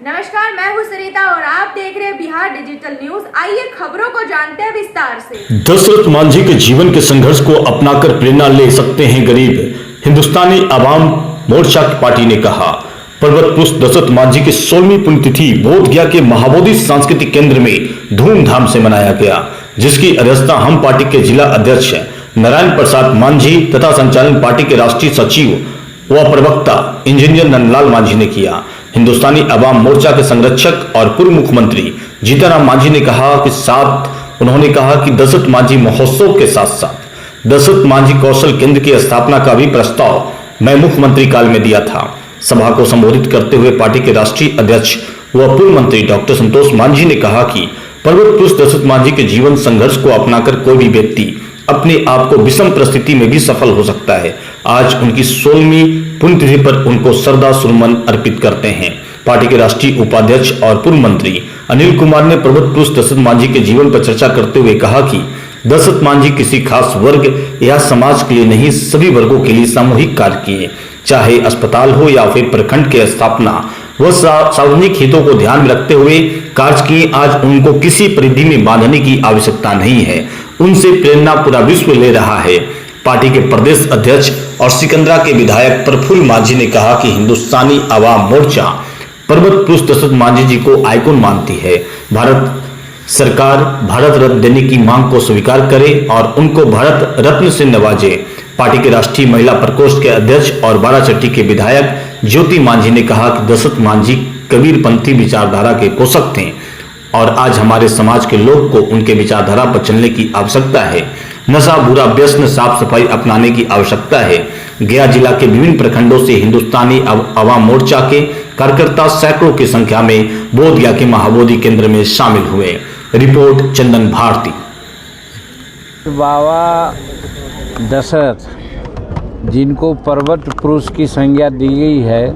नमस्कार, मैं हूं सरिता और आप देख रहे हैं बिहार डिजिटल न्यूज। आइए खबरों को जानते हैं विस्तार से। दशरथ मांझी के जीवन के संघर्ष को अपनाकर प्रेरणा ले सकते हैं गरीब, हिंदुस्तानी अवाम मोर्चा की पार्टी ने कहा। पर्वत पुरुष दशरथ मांझी की 16वीं पुण्यतिथि बोधगया के महाबोधि सांस्कृतिक केंद्र में धूमधाम से मनाया गया, जिसकी अध्यक्षता हम पार्टी के जिला अध्यक्ष नारायण प्रसाद मांझी तथा संचालन पार्टी के राष्ट्रीय सचिव व प्रवक्ता इंजीनियर नंदलाल मांझी ने किया। हिंदुस्तानी अवाम मोर्चा के संरक्षक और पूर्व मुख्यमंत्री जीतनराम मांझी ने कहा कि दशरथ मांझी महोत्सव के साथ साथ दशरथ मांझी कौशल केंद्र की स्थापना का भी प्रस्ताव मैं मुख्यमंत्री काल में दिया था। सभा को संबोधित करते हुए पार्टी के राष्ट्रीय अध्यक्ष व पूर्व मंत्री डॉक्टर संतोष मांझी ने कहा कि पर्वत पुरुष दशरथ मांझी के जीवन संघर्ष को अपनाकर कोई भी व्यक्ति अपने आप को विषम परिस्थिति में भी सफल हो सकता है। आज उनकी 16वीं पुण्यतिथि पर उनको श्रद्धा सुमन अर्पित करते हैं। पार्टी के राष्ट्रीय उपाध्यक्ष और पूर्व मंत्री अनिल कुमार ने पर्वत पुरुष दशरथ मांझी के जीवन पर चर्चा करते हुए कहा कि दशरथ मांझी किसी खास वर्ग या समाज के लिए नहीं, सभी वर्गों के लिए सामूहिक कार्य किए, चाहे अस्पताल हो या फिर प्रखंड की स्थापना व सार्वजनिक हितों को ध्यान में रखते हुए कार्य किए। आज उनको किसी परिधि में बांधने की आवश्यकता नहीं है, उनसे प्रेरणा पूरा विश्व ले रहा है। पार्टी के प्रदेश अध्यक्ष और सिकंदरा के विधायक प्रफुल्ल मांझी ने कहा कि हिंदुस्तानी अवाम मोर्चा पर्वत पुरुष दशरथ मांझी जी को आइकॉन मानती है। भारत सरकार भारत रत्न देने की मांग को स्वीकार करे और उनको भारत रत्न से नवाजे। पार्टी के राष्ट्रीय महिला प्रकोष्ठ के अध्यक्ष और बाराचट्टी के विधायक ज्योति मांझी ने कहा कि दशरथ मांझी कबीरपंथी विचारधारा के पोषक थे और आज हमारे समाज के लोग को उनके विचारधारा पर चलने की आवश्यकता है। नशा, बुरा व्यसन, साफ सफाई अपनाने की आवश्यकता है। गया जिला के विभिन्न प्रखंडों से हिंदुस्तानी अवाम मोर्चा के कार्यकर्ता सैकड़ों की संख्या में बोधगया के महाबोधि केंद्र में शामिल हुए। रिपोर्ट चंदन भारती। बाबा दशरथ जिनको पर्वत पुरुष की संज्ञा दी गई है,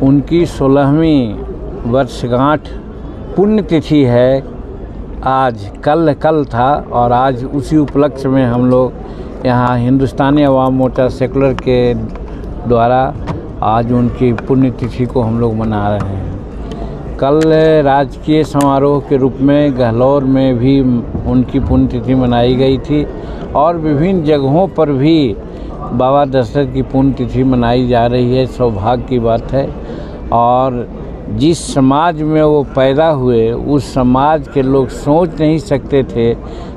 उनकी 16वीं वर्षगांठ पुण्यतिथि है। आज कल था और आज उसी उपलक्ष्य में हम लोग यहाँ हिंदुस्तानी अवाम मोर्चा सेकुलर के द्वारा आज उनकी पुण्यतिथि को हम लोग मना रहे हैं। कल राजकीय समारोह के रूप में गहलोर में भी उनकी पुण्यतिथि मनाई गई थी और विभिन्न जगहों पर भी बाबा दशरथ की पुण्यतिथि मनाई जा रही है। सौभाग्य की बात है। और जिस समाज में वो पैदा हुए, उस समाज के लोग सोच नहीं सकते थे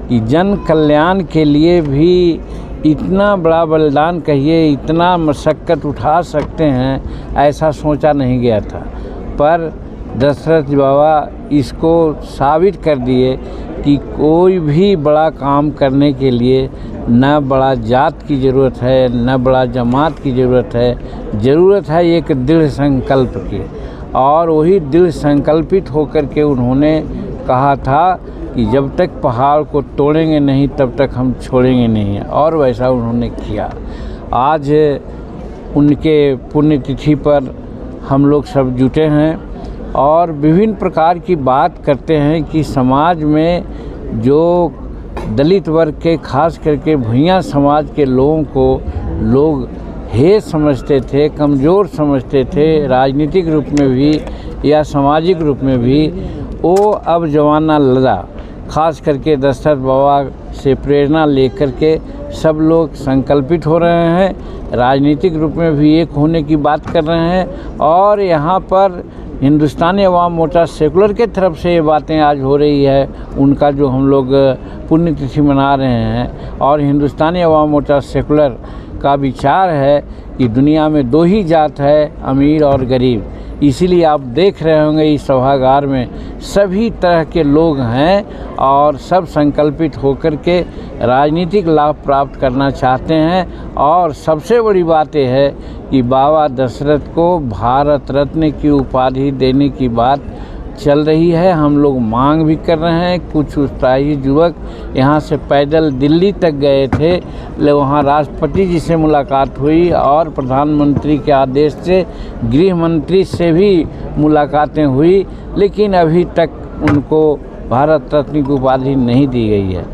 कि जन कल्याण के लिए भी इतना बड़ा बलिदान कहिए, इतना मशक्क़त उठा सकते हैं, ऐसा सोचा नहीं गया था। पर दशरथ बाबा इसको साबित कर दिए कि कोई भी बड़ा काम करने के लिए न बड़ा जात की ज़रूरत है, न बड़ा जमात की ज़रूरत है, ज़रूरत है एक दृढ़ संकल्प की। और वही दृढ़ संकल्पित होकर के उन्होंने कहा था कि जब तक पहाड़ को तोड़ेंगे नहीं तब तक हम छोड़ेंगे नहीं, और वैसा उन्होंने किया। आज उनके पुण्यतिथि पर हम लोग सब जुटे हैं और विभिन्न प्रकार की बात करते हैं कि समाज में जो दलित वर्ग के, खास करके भुइयां समाज के लोगों को लोग हे समझते थे, कमज़ोर समझते थे, राजनीतिक रूप में भी या सामाजिक रूप में भी। वो अब ज़माना लगा। खास करके दशरथ बाबा से प्रेरणा लेकर के सब लोग संकल्पित हो रहे हैं, राजनीतिक रूप में भी एक होने की बात कर रहे हैं। और यहाँ पर हिंदुस्तानी अवाम मोर्चा सेकुलर के तरफ से ये बातें आज हो रही है, उनका जो हम लोग पुण्यतिथि मना रहे हैं। और हिंदुस्तानी अवाम मोर्चा सेकुलर का विचार है कि दुनिया में दो ही जात है, अमीर और गरीब। इसीलिए आप देख रहे होंगे इस सभागार में सभी तरह के लोग हैं और सब संकल्पित होकर के राजनीतिक लाभ प्राप्त करना चाहते हैं। और सबसे बड़ी बात यह है कि बाबा दशरथ को भारत रत्न की उपाधि देने की बात चल रही है। हम लोग मांग भी कर रहे हैं। कुछ उत्साही युवक यहाँ से पैदल दिल्ली तक गए थे, वहाँ राष्ट्रपति जी से मुलाकात हुई और प्रधानमंत्री के आदेश से गृह मंत्री से भी मुलाकातें हुई, लेकिन अभी तक उनको भारत रत्न की उपाधि नहीं दी गई है।